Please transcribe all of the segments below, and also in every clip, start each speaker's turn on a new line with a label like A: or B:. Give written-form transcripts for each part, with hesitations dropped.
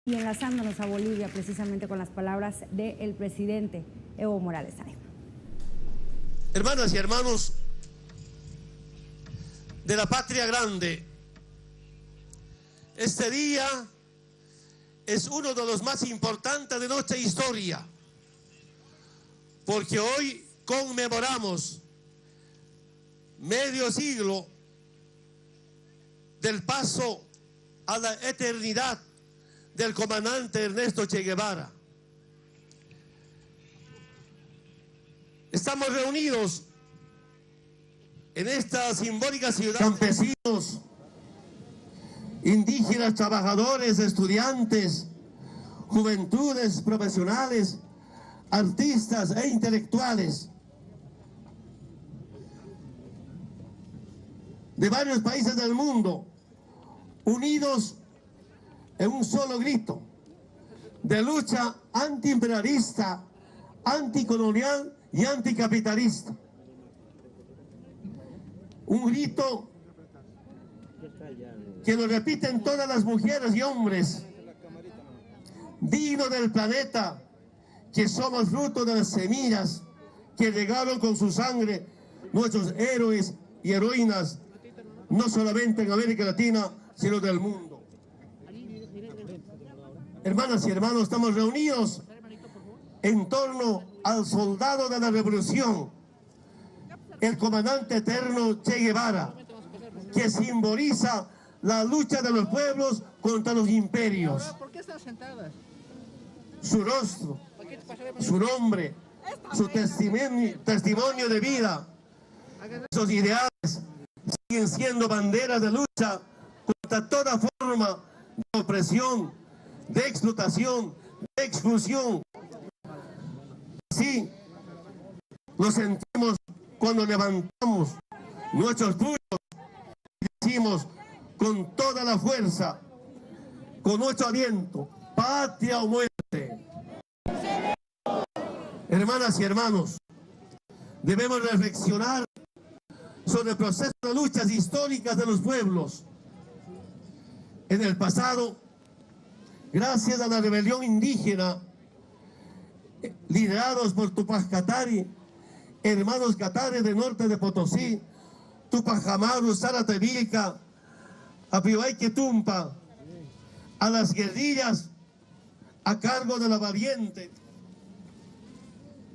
A: Y enlazándonos a Bolivia precisamente con las palabras del presidente Evo Morales.
B: Hermanas y hermanos de la patria grande, este día es uno de los más importantes de nuestra historia, porque hoy conmemoramos medio siglo del paso a la eternidad del comandante Ernesto Che Guevara. Estamos reunidos en esta simbólica ciudad. Campesinos, indígenas, trabajadores, estudiantes, juventudes, profesionales, artistas e intelectuales de varios países del mundo, unidos en un solo grito de lucha antiimperialista, anticolonial y anticapitalista. Un grito que lo repiten todas las mujeres y hombres, digno del planeta, que somos fruto de las semillas que regaron con su sangre nuestros héroes y heroínas, no solamente en América Latina, sino del mundo. Hermanas y hermanos, estamos reunidos en torno al soldado de la revolución, el comandante eterno Che Guevara, que simboliza la lucha de los pueblos contra los imperios.
C: ¿Por qué están sentadas?
B: Su rostro, su nombre, su testimonio de vida, esos ideales siguen siendo banderas de lucha contra toda forma de opresión, de explotación, de exclusión. Así nos sentimos cuando levantamos nuestros puños y decimos con toda la fuerza, con nuestro aliento: patria o muerte. Hermanas y hermanos, debemos reflexionar sobre el proceso de luchas históricas de los pueblos. En el pasado, gracias a la rebelión indígena, liderados por Tupac Katari, hermanos Katari del norte de Potosí, Tupac Amaru, Zárate Vilca, Apihuayque Tumpa, a las guerrillas a cargo de la valiente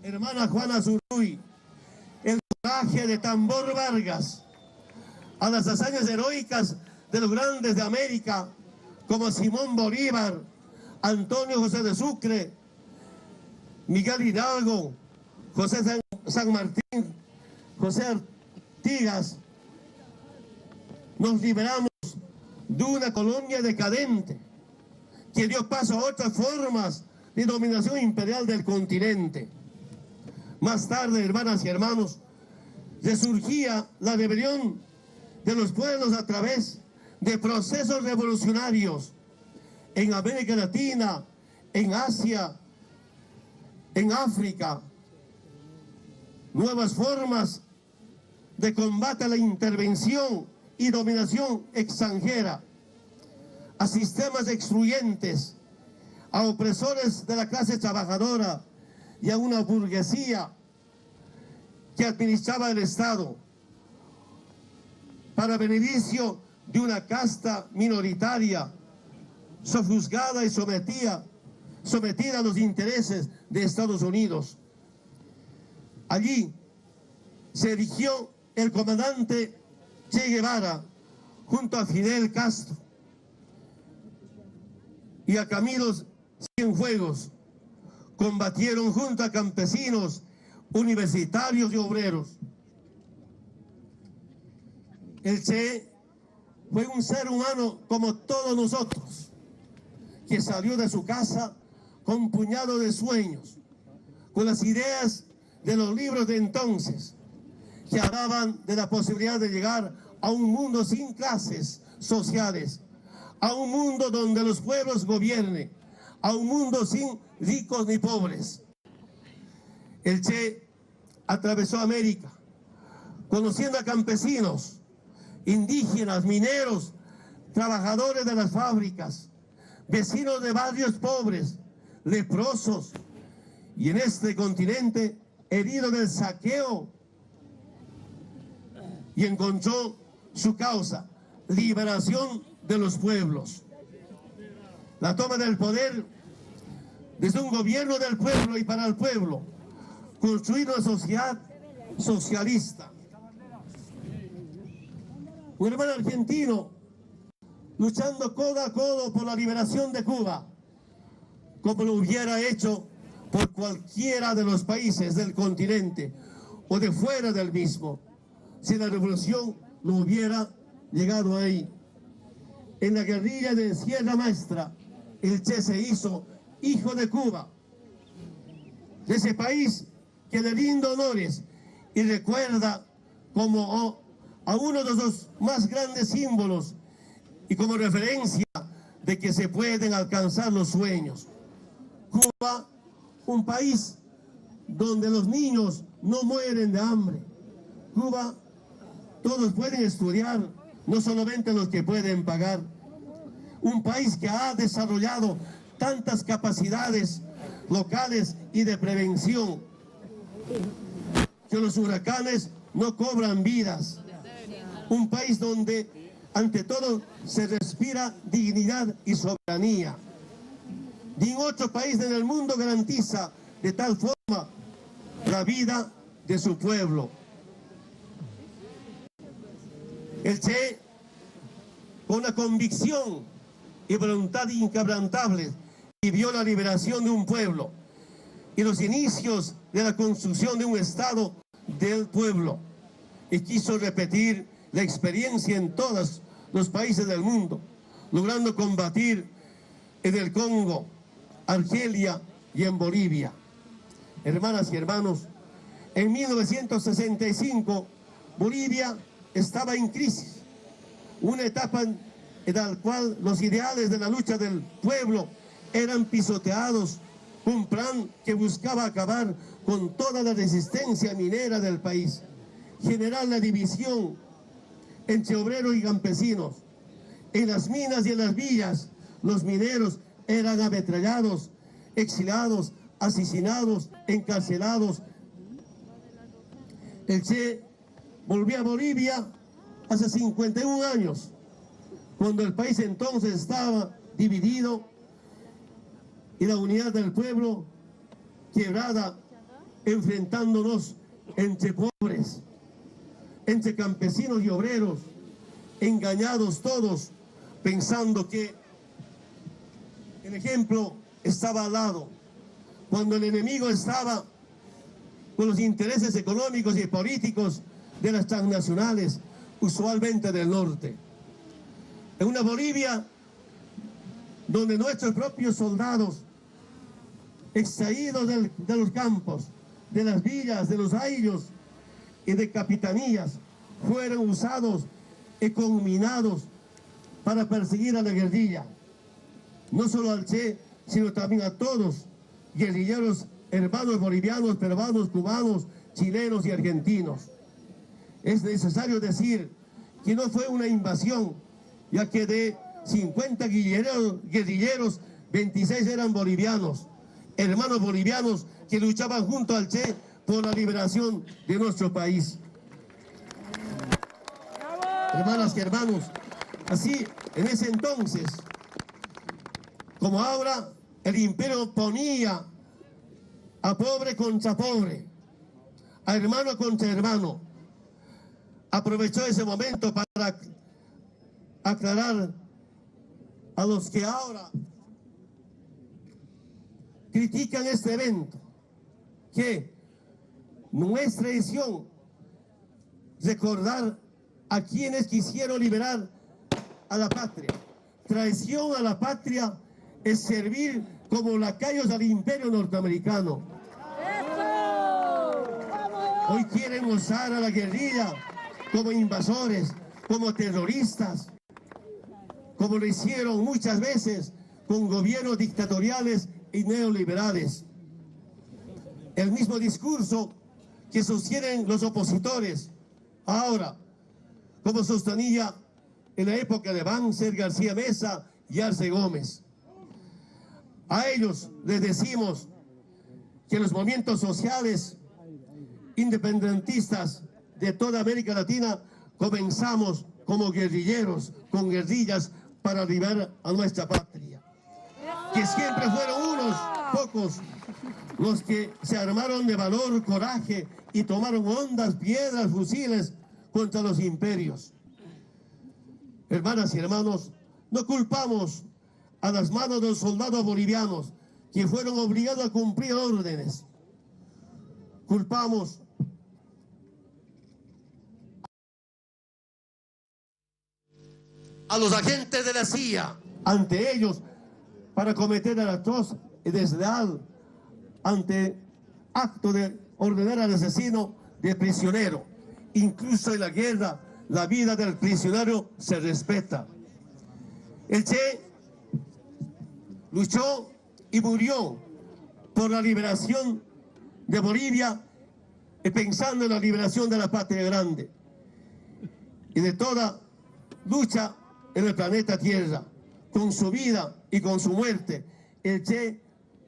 B: hermana Juana Zurduy, el coraje de Tambor Vargas, a las hazañas heroicas de los grandes de América, como Simón Bolívar, Antonio José de Sucre, Miguel Hidalgo, José San Martín, José Artigas. Nos liberamos de una colonia decadente que dio paso a otras formas de dominación imperial del continente. Más tarde, hermanas y hermanos, resurgía la rebelión de los pueblos a través de procesos revolucionarios en América Latina, en Asia, en África. Nuevas formas de combate a la intervención y dominación extranjera, a sistemas excluyentes, a opresores de la clase trabajadora y a una burguesía que administraba el Estado para beneficio de una casta minoritaria, sojuzgada y sometida a los intereses de Estados Unidos. Allí se erigió el comandante Che Guevara junto a Fidel Castro y a Camilo Cienfuegos. Combatieron junto a campesinos, universitarios y obreros. El Che fue un ser humano como todos nosotros, que salió de su casa con un puñado de sueños, con las ideas de los libros de entonces, que hablaban de la posibilidad de llegar a un mundo sin clases sociales, a un mundo donde los pueblos gobiernen, a un mundo sin ricos ni pobres. El Che atravesó América, conociendo a campesinos, indígenas, mineros, trabajadores de las fábricas, vecinos de barrios pobres, leprosos, y en este continente herido del saqueo, y encontró su causa, liberación de los pueblos. La toma del poder desde un gobierno del pueblo y para el pueblo, construir una sociedad socialista. Un hermano argentino luchando codo a codo por la liberación de Cuba, como lo hubiera hecho por cualquiera de los países del continente o de fuera del mismo, si la revolución no hubiera llegado ahí. En la guerrilla de Sierra Maestra, el Che se hizo hijo de Cuba, de ese país que le rinde honores y recuerda como a uno de los más grandes símbolos y como referencia de que se pueden alcanzar los sueños. Cuba, un país donde los niños no mueren de hambre. Cuba, todos pueden estudiar, no solamente los que pueden pagar. Un país que ha desarrollado tantas capacidades locales y de prevención, que los huracanes no cobran vidas. Un país donde ante todo se respira dignidad y soberanía. Ningún otro país en el mundo garantiza de tal forma la vida de su pueblo. El Che, con una convicción y voluntad inquebrantable, vivió la liberación de un pueblo y los inicios de la construcción de un Estado del pueblo, y quiso repetir la experiencia en todos los países del mundo, logrando combatir en el Congo, Argelia y en Bolivia. Hermanas y hermanos, en 1965 Bolivia estaba en crisis, una etapa en la cual los ideales de la lucha del pueblo eran pisoteados, un plan que buscaba acabar con toda la resistencia minera del país, generar la división entre obreros y campesinos. En las minas y en las villas, los mineros eran ametrallados, exiliados, asesinados, encarcelados. El Che volvió a Bolivia hace 51 años, cuando el país entonces estaba dividido y la unidad del pueblo quebrada, enfrentándonos entre pobres, entre campesinos y obreros, engañados todos, pensando que el ejemplo estaba al lado, cuando el enemigo estaba con los intereses económicos y políticos de las transnacionales, usualmente del norte. En una Bolivia donde nuestros propios soldados, extraídos de los campos, de las villas, de los ayllos y de capitanías, fueron usados y conminados para perseguir a la guerrilla. No solo al Che, sino también a todos guerrilleros, hermanos bolivianos, peruanos, cubanos, chilenos y argentinos. Es necesario decir que no fue una invasión, ya que de 50 guerrilleros, 26 eran bolivianos, hermanos bolivianos que luchaban junto al Che por la liberación de nuestro país. Hermanas y hermanos, así en ese entonces, como ahora, el imperio ponía a pobre contra pobre, a hermano contra hermano. Aprovechó ese momento para aclarar a los que ahora critican este evento que nuestra edición recordar a quienes quisieron liberar a la patria. Traición a la patria es servir como lacayos al imperio norteamericano. Hoy quieren usar a la guerrilla como invasores, como terroristas, como lo hicieron muchas veces con gobiernos dictatoriales y neoliberales. El mismo discurso que sostienen los opositores ahora, como sostenía en la época de Banzer, García Meza y Arce Gómez. A ellos les decimos que los movimientos sociales independentistas de toda América Latina comenzamos como guerrilleros, con guerrillas para liberar a nuestra patria. Que siempre fueron unos pocos los que se armaron de valor, coraje y tomaron hondas, piedras, fusiles contra los imperios. Hermanas y hermanos, no culpamos a las manos de los soldados bolivianos que fueron obligados a cumplir órdenes. Culpamos a los agentes de la CIA ante ellos para cometer el atroz y desleal ante acto de ordenar al asesino de prisionero. Incluso en la guerra, la vida del prisionero se respeta. El Che luchó y murió por la liberación de Bolivia y pensando en la liberación de la patria grande y de toda lucha en el planeta Tierra. Con su vida y con su muerte, el Che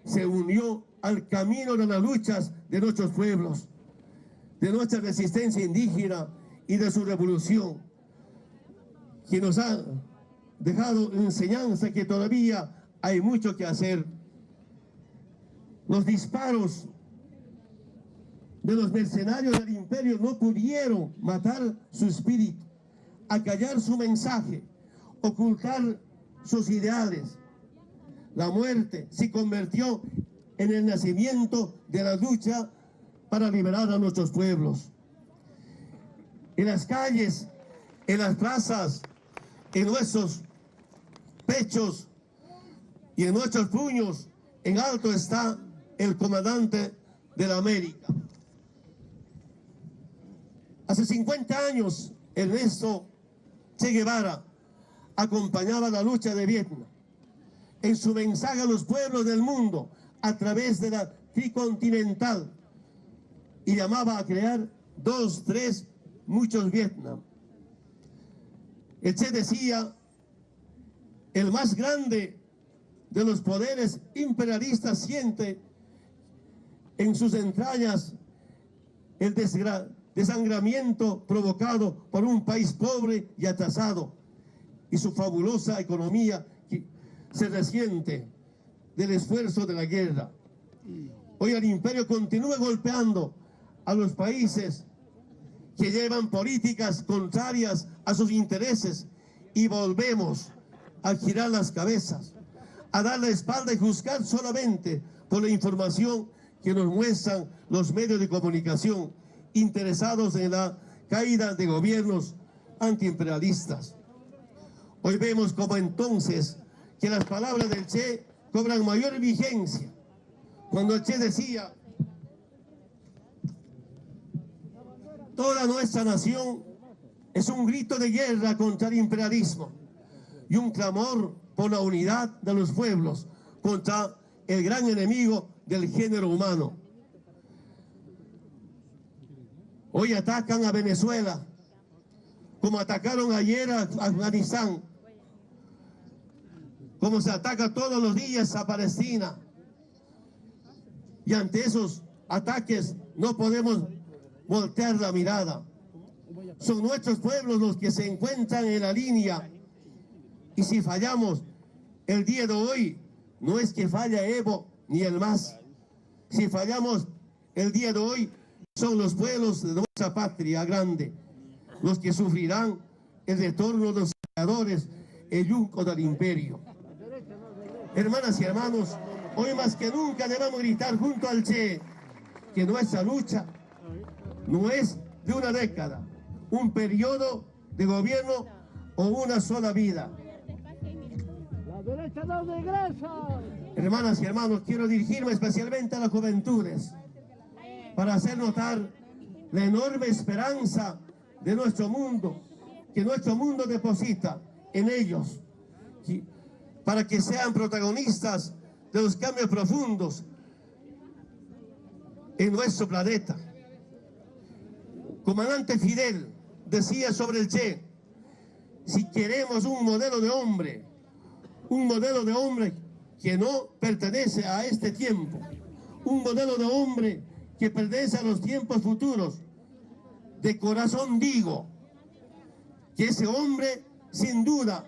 B: se unió al camino de las luchas de nuestros pueblos, de nuestra resistencia indígena y de su revolución, que nos ha dejado enseñanza que todavía hay mucho que hacer. Los disparos de los mercenarios del imperio no pudieron matar su espíritu, acallar su mensaje, ocultar sus ideales. La muerte se convirtió en el nacimiento de la lucha para liberar a nuestros pueblos. En las calles, en las plazas, en nuestros pechos y en nuestros puños, en alto está el comandante de la América. Hace 50 años, Ernesto Che Guevara acompañaba la lucha de Vietnam. En su mensaje a los pueblos del mundo, a través de la tricontinental, y llamaba a crear 2, 3, muchos Vietnam. El Che decía: el más grande de los poderes imperialistas siente en sus entrañas el desangramiento provocado por un país pobre y atrasado, y su fabulosa economía que se resiente del esfuerzo de la guerra. Hoy el imperio continúa golpeando a los países que llevan políticas contrarias a sus intereses, y volvemos a girar las cabezas, a dar la espalda y juzgar solamente por la información que nos muestran los medios de comunicación interesados en la caída de gobiernos antiimperialistas. Hoy vemos como entonces que las palabras del Che cobran mayor vigencia. Cuando el Che decía: toda nuestra nación es un grito de guerra contra el imperialismo y un clamor por la unidad de los pueblos contra el gran enemigo del género humano. Hoy atacan a Venezuela, como atacaron ayer a Afganistán, como se ataca todos los días a Palestina. Y ante esos ataques no podemos voltear la mirada. Son nuestros pueblos los que se encuentran en la línea, y si fallamos el día de hoy, no es que falla Evo ni el MAS. Si fallamos el día de hoy, son los pueblos de nuestra patria grande los que sufrirán el retorno de los saqueadores, el yugo del imperio. Hermanas y hermanos, hoy más que nunca debemos gritar junto al Che que nuestra lucha no es de una década, un periodo de gobierno o una sola vida.
C: La derecha no regresa.
B: Hermanas y hermanos, quiero dirigirme especialmente a las juventudes para hacer notar la enorme esperanza de nuestro mundo, que nuestro mundo deposita en ellos, para que sean protagonistas de los cambios profundos en nuestro planeta. Comandante Fidel decía sobre el Che: si queremos un modelo de hombre que no pertenece a este tiempo, un modelo de hombre que pertenece a los tiempos futuros. De corazón digo que ese hombre, sin duda,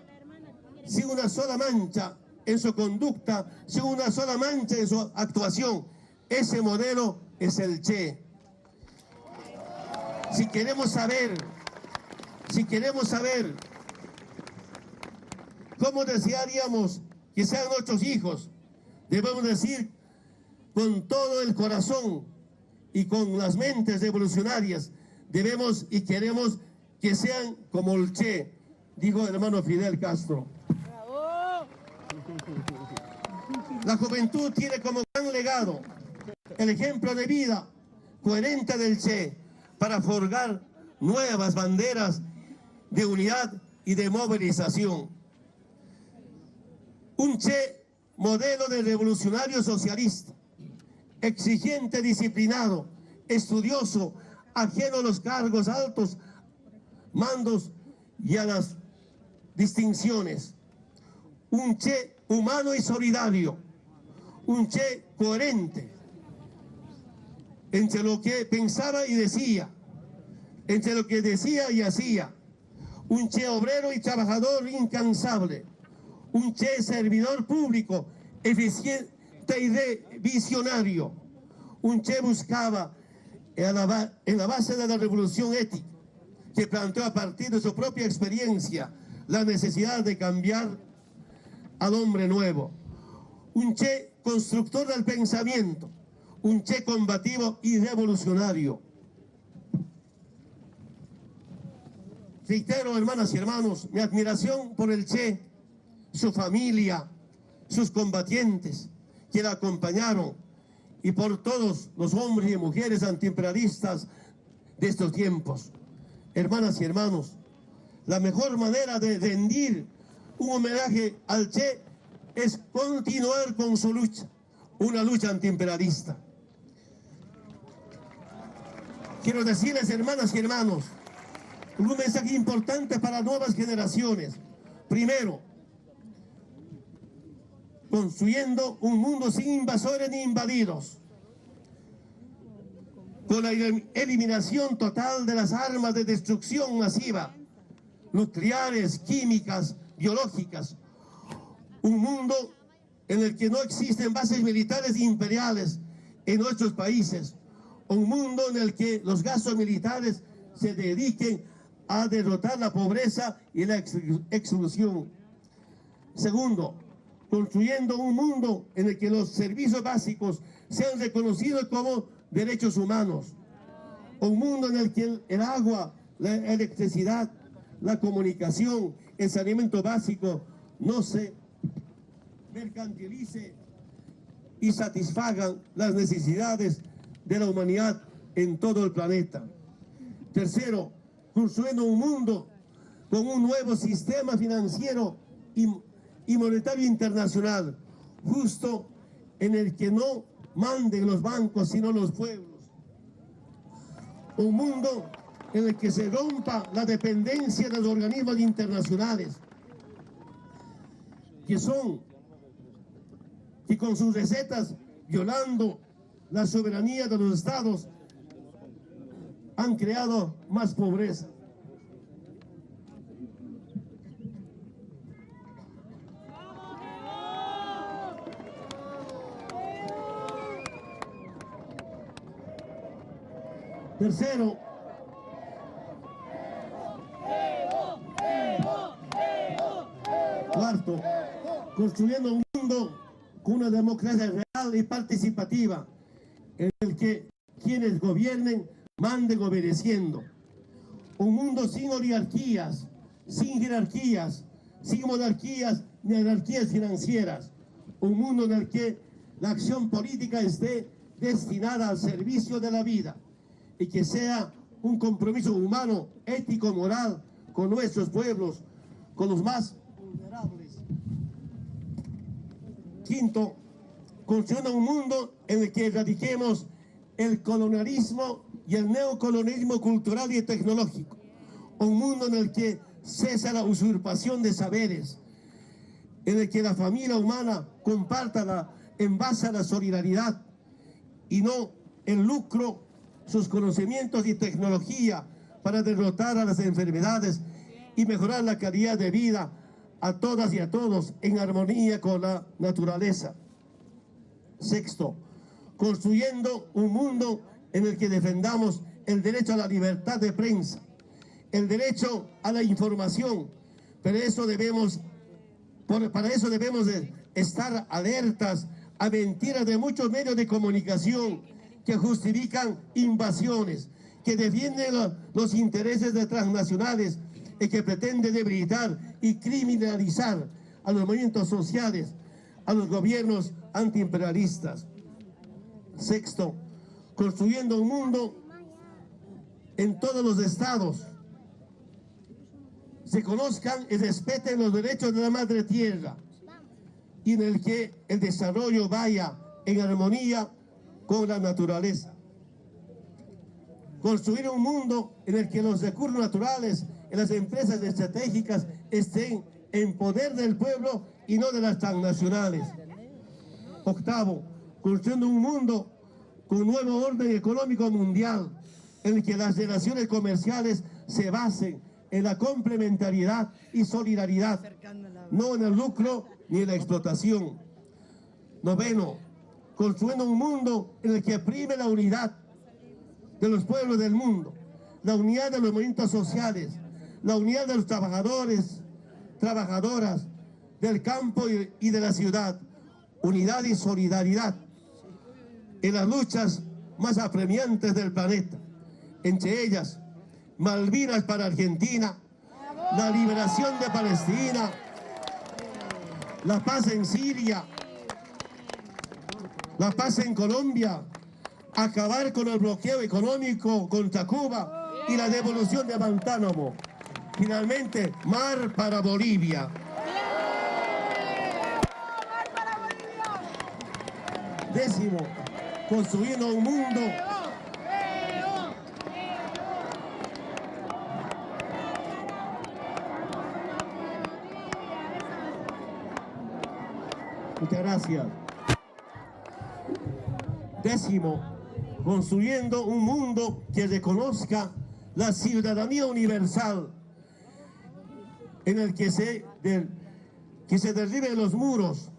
B: sin una sola mancha en su conducta, sin una sola mancha en su actuación, ese modelo es el Che. Si queremos saber cómo desearíamos que sean nuestros hijos, debemos decir con todo el corazón y con las mentes revolucionarias, debemos y queremos que sean como el Che, dijo el hermano Fidel Castro. La juventud tiene como gran legado el ejemplo de vida coherente del Che para forjar nuevas banderas de unidad y de movilización. Un Che modelo de revolucionario socialista, exigente, disciplinado, estudioso, ajeno a los cargos altos, mandos y a las distinciones. Un Che humano y solidario, un Che coherente entre lo que pensaba y decía, entre lo que decía y hacía, un Che obrero y trabajador incansable, un Che servidor público, eficiente y visionario, un Che buscaba en la base de la revolución ética, que planteó a partir de su propia experiencia la necesidad de cambiar al hombre nuevo, un Che constructor del pensamiento, un Che combativo y revolucionario. Reitero, hermanas y hermanos, mi admiración por el Che, su familia, sus combatientes que la acompañaron y por todos los hombres y mujeres antiimperialistas de estos tiempos. Hermanas y hermanos, la mejor manera de rendir un homenaje al Che es continuar con su lucha, una lucha antiimperialista. Quiero decirles, hermanas y hermanos, un mensaje importante para nuevas generaciones. Primero, construyendo un mundo sin invasores ni invadidos, con la eliminación total de las armas de destrucción masiva, nucleares, químicas, biológicas, un mundo en el que no existen bases militares imperiales en nuestros países, un mundo en el que los gastos militares se dediquen a derrotar la pobreza y la exclusión. Segundo, construyendo un mundo en el que los servicios básicos sean reconocidos como derechos humanos. Un mundo en el que el agua, la electricidad, la comunicación, el saneamiento básico no se mercantilice y satisfagan las necesidades de la humanidad en todo el planeta. Tercero, construyendo un mundo con un nuevo sistema financiero y monetario internacional, justo, en el que no manden los bancos sino los pueblos. Un mundo en el que se rompa la dependencia de los organismos internacionales, que con sus recetas, violando la soberanía de los estados, han creado más pobreza. Tercero, cuarto, construyendo un mundo con una democracia real y participativa, en el que quienes gobiernen manden obedeciendo. Un mundo sin oligarquías, sin jerarquías, sin monarquías ni jerarquías financieras. Un mundo en el que la acción política esté destinada al servicio de la vida y que sea un compromiso humano, ético, moral con nuestros pueblos, con los más vulnerables. Quinto, construyendo un mundo en el que erradiquemos el colonialismo y el neocolonialismo cultural y tecnológico. Un mundo en el que cesa la usurpación de saberes, en el que la familia humana comparta en base a la solidaridad y no el lucro, sus conocimientos y tecnología para derrotar a las enfermedades y mejorar la calidad de vida a todas y a todos en armonía con la naturaleza. Sexto, construyendo un mundo en el que defendamos el derecho a la libertad de prensa, el derecho a la información, pero para eso debemos de estar alertas a mentiras de muchos medios de comunicación que justifican invasiones, que defienden los intereses de transnacionales y que pretenden debilitar y criminalizar a los movimientos sociales, a los gobiernos antiimperialistas. Sexto, construyendo un mundo en todos los estados se conozcan y respeten los derechos de la madre tierra y en el que el desarrollo vaya en armonía con la naturaleza. Construir un mundo en el que los recursos naturales en las empresas estratégicas estén en poder del pueblo y no de las transnacionales. Octavo, construyendo un mundo con un nuevo orden económico mundial en el que las relaciones comerciales se basen en la complementariedad y solidaridad, no en el lucro ni en la explotación. Noveno, construyendo un mundo en el que prime la unidad de los pueblos del mundo, la unidad de los movimientos sociales, la unidad de los trabajadores, trabajadoras del campo y de la ciudad, unidad y solidaridad en las luchas más apremiantes del planeta, entre ellas Malvinas para Argentina, la liberación de Palestina, la paz en Siria, la paz en Colombia, acabar con el bloqueo económico contra Cuba y la devolución de Guantánamo. Finalmente, mar para Bolivia. Décimo, construyendo un mundo Muchas gracias. Décimo, construyendo un mundo que reconozca la ciudadanía universal, en el que se derriben los muros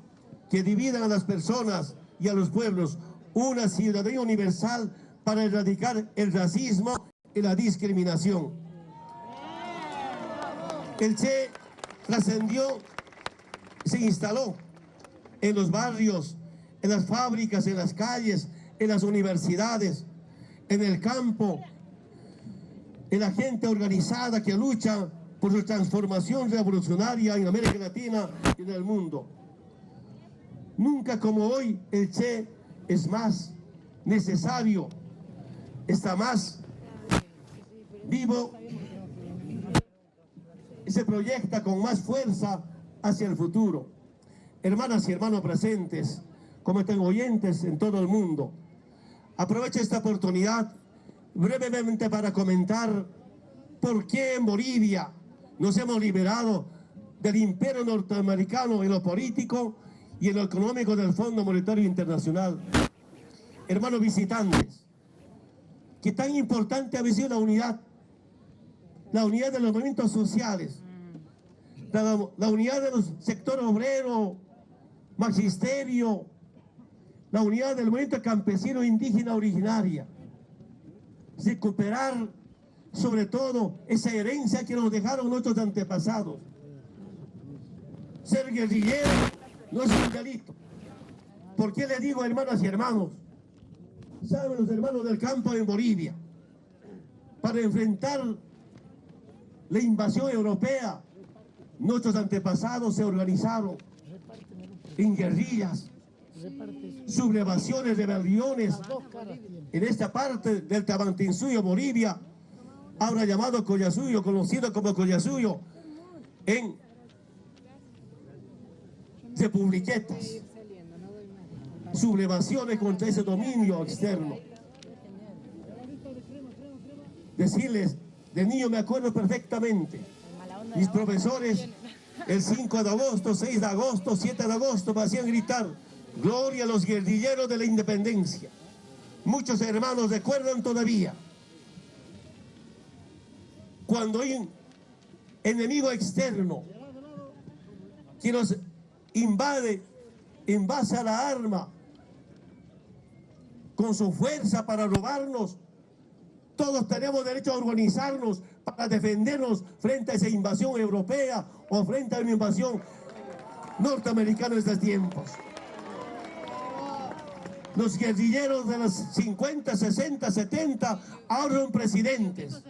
B: que dividan a las personas y a los pueblos, una ciudadanía universal para erradicar el racismo y la discriminación. El Che trascendió, se instaló en los barrios, en las fábricas, en las calles, en las universidades, en el campo, en la gente organizada que lucha por su transformación revolucionaria en América Latina y en el mundo. Nunca como hoy el Che es más necesario, está más vivo y se proyecta con más fuerza hacia el futuro. Hermanas y hermanos presentes, como están oyentes en todo el mundo, aprovecho esta oportunidad brevemente para comentar por qué en Bolivia nos hemos liberado del imperio norteamericano en lo político y en lo económico del Fondo Monetario Internacional. Hermanos visitantes, que tan importante ha sido la unidad de los movimientos sociales, la unidad de los sectores obrero, magisterio, la unidad del movimiento campesino indígena originaria, recuperar sobre todo esa herencia que nos dejaron nuestros antepasados. Ser guerrillero no es un delito. ¿Por qué les digo, hermanas y hermanos? Saben los hermanos del campo en Bolivia, para enfrentar la invasión europea, nuestros antepasados se organizaron en guerrillas, sublevaciones, rebeliones en esta parte del Tawantinsuyo, Bolivia, ahora llamado Collasuyo, conocido como Collasuyo, en republiquetas, sublevaciones contra ese dominio externo. Decirles, de niño me acuerdo perfectamente, mis profesores El 5 de agosto, 6 de agosto, 7 de agosto me hacían gritar: gloria a los guerrilleros de la independencia. Muchos hermanos recuerdan todavía cuando hay un enemigo externo que nos invade en base a la arma, con su fuerza para robarnos. Todos tenemos derecho a organizarnos para defendernos frente a esa invasión europea o frente a una invasión norteamericana en estos tiempos. Los guerrilleros de los 50, 60, 70 ahora son presidentes,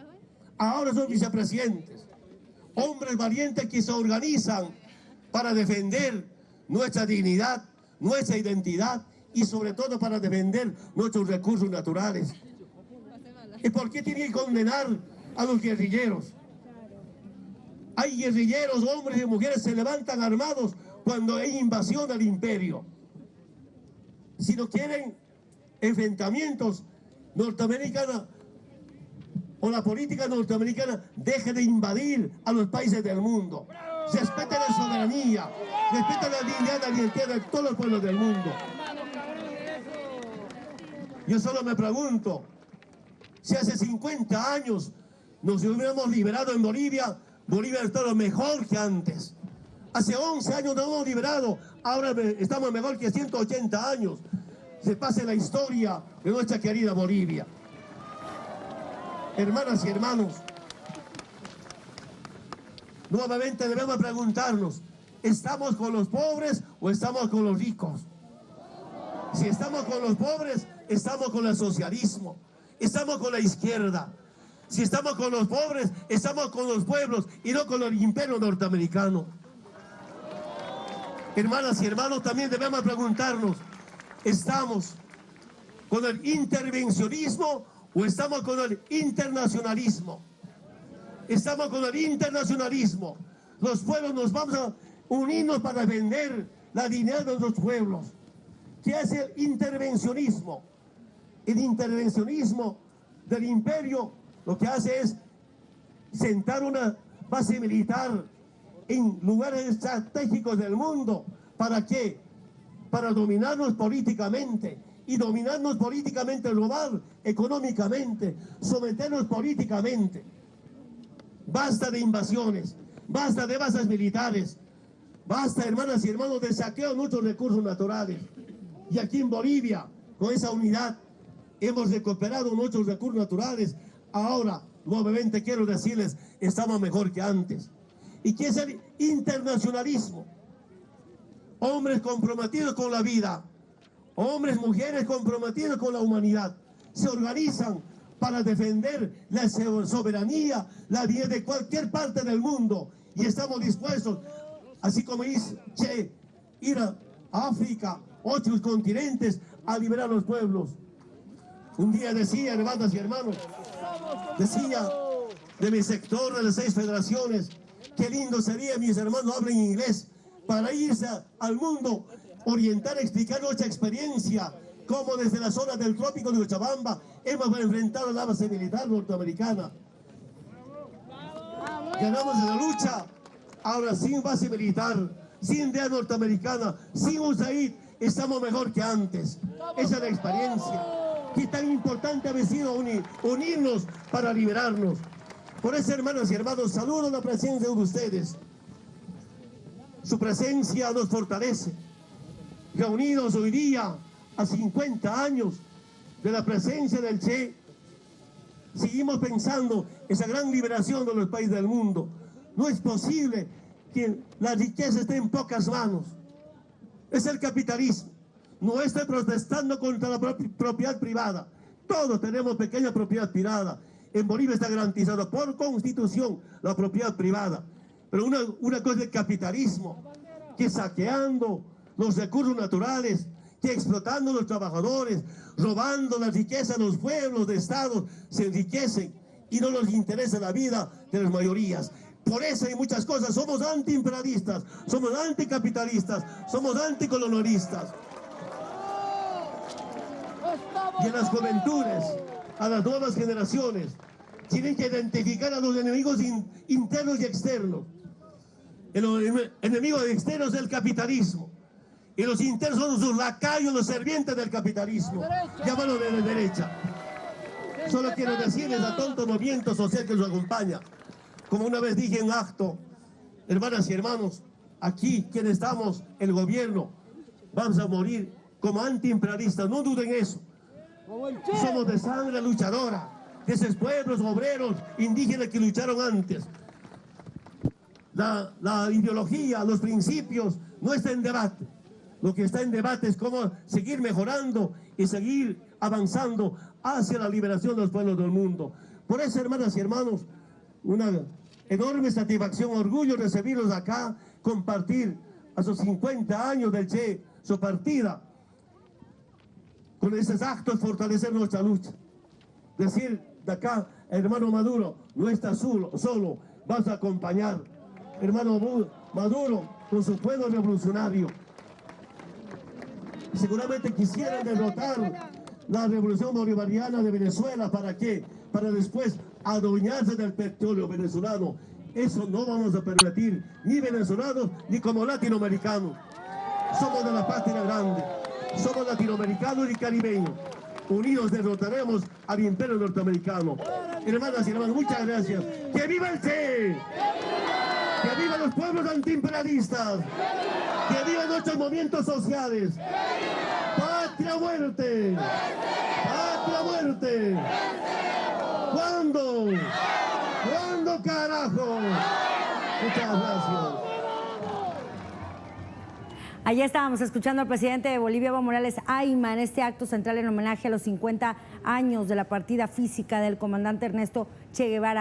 B: ahora son vicepresidentes. Hombres valientes que se organizan para defender nuestra dignidad, nuestra identidad y sobre todo para defender nuestros recursos naturales. ¿Y por qué tiene que condenar a los guerrilleros? Hay guerrilleros, hombres y mujeres se levantan armados cuando hay invasión al imperio. Si no quieren enfrentamientos, norteamericana o la política norteamericana deje de invadir a los países del mundo. Respeten la soberanía, respeten la dignidad, la identidad de todos los pueblos del mundo. Yo solo me pregunto, si hace 50 años nos hubiéramos liberado en Bolivia, Bolivia estaba mejor que antes. Hace 11 años nos hemos liberado, ahora estamos mejor que 180 años. Se pasa la historia de nuestra querida Bolivia. Hermanas y hermanos, nuevamente debemos preguntarnos, ¿estamos con los pobres o estamos con los ricos? Si estamos con los pobres, estamos con el socialismo, estamos con la izquierda. Si estamos con los pobres, estamos con los pueblos y no con el imperio norteamericano. Hermanas y hermanos, también debemos preguntarnos, ¿estamos con el intervencionismo o estamos con el internacionalismo? Estamos con el internacionalismo. Los pueblos nos vamos a unirnos para defender la dignidad de nuestros pueblos. ¿Qué es el intervencionismo? El intervencionismo del imperio lo que hace es sentar una base militar en lugares estratégicos del mundo. ¿Para qué? Para dominarnos políticamente. Y dominarnos políticamente, robar económicamente, someternos políticamente. Basta de invasiones, basta de bases militares, basta, hermanas y hermanos, de saqueo de nuestros recursos naturales. Y aquí en Bolivia, con esa unidad, hemos recuperado nuestros recursos naturales. Ahora, nuevamente quiero decirles, estamos mejor que antes. ¿Y qué es el internacionalismo? Hombres comprometidos con la vida, hombres, mujeres comprometidos con la humanidad, se organizan para defender la soberanía, la vida de cualquier parte del mundo. Y estamos dispuestos, así como dice Che, ir a África, otros continentes, a liberar a los pueblos. Un día decía, hermanas y hermanos, decía de mi sector, de las 6 federaciones, qué lindo sería, mis hermanos hablen inglés, para irse al mundo oriental, explicar nuestra experiencia, cómo desde la zona del trópico de Cochabamba hemos enfrentado la base militar norteamericana. Ganamos en la lucha, ahora sin base militar, sin idea norteamericana, sin USAID, estamos mejor que antes. Esa es la experiencia. Qué tan importante ha sido unirnos para liberarnos. Por eso, hermanas y hermanos, saludo la presencia de ustedes. Su presencia nos fortalece. Reunidos hoy día, a 50 años de la presencia del Che, seguimos pensando esa gran liberación de los países del mundo. No es posible que la riqueza esté en pocas manos. Es el capitalismo. No estoy protestando contra la propiedad privada. Todos tenemos pequeña propiedad privada. En Bolivia está garantizada por constitución la propiedad privada. Pero una cosa es el capitalismo, que saqueando los recursos naturales, que explotando a los trabajadores, robando la riqueza a los pueblos de estados, se enriquecen y no les interesa la vida de las mayorías. Por eso hay muchas cosas, somos antiimperialistas, somos anticapitalistas, somos anticolonialistas. Y a las juventudes, a las nuevas generaciones, tienen que identificar a los enemigos internos y externos. el enemigo externo del capitalismo. Y los internos son sus lacayos, los servientes del capitalismo. Llámalo de la derecha. Solo quiero decirles a tonto movimiento social que los acompaña. Como una vez dije en acto, hermanas y hermanos, aquí quienes estamos, el gobierno, vamos a morir como antiimperialistas, no duden eso. Somos de sangre luchadora, de esos pueblos obreros indígenas que lucharon antes. La ideología, los principios no está en debate. Lo que está en debate es cómo seguir mejorando y seguir avanzando hacia la liberación de los pueblos del mundo. Por eso, hermanas y hermanos, una enorme satisfacción, orgullo recibirlos acá, compartir a sus 50 años del Che, su partida, con esos actos fortalecer nuestra lucha. Decir de acá, hermano Maduro, no está solo, vas a acompañar. Hermano Maduro, con su pueblo revolucionario. Seguramente quisieran derrotar la revolución bolivariana de Venezuela. ¿Para qué? Para después adueñarse del petróleo venezolano. Eso no vamos a permitir, ni venezolanos, ni como latinoamericanos. Somos de la patria grande, somos latinoamericanos y caribeños. Unidos derrotaremos al imperio norteamericano. Hermanas y hermanos, muchas gracias. ¡Que viva el Che! ¡Que vivan los pueblos antiimperialistas! ¡Que vivan nuestros movimientos sociales! ¡Patria o muerte! ¡Patria o muerte! ¿Cuándo? ¿Cuándo, carajo? Muchas gracias.
A: Allá estábamos escuchando al presidente de Bolivia, Evo Morales Ayma, en este acto central en homenaje a los 50 años de la partida física del comandante Ernesto Che Guevara.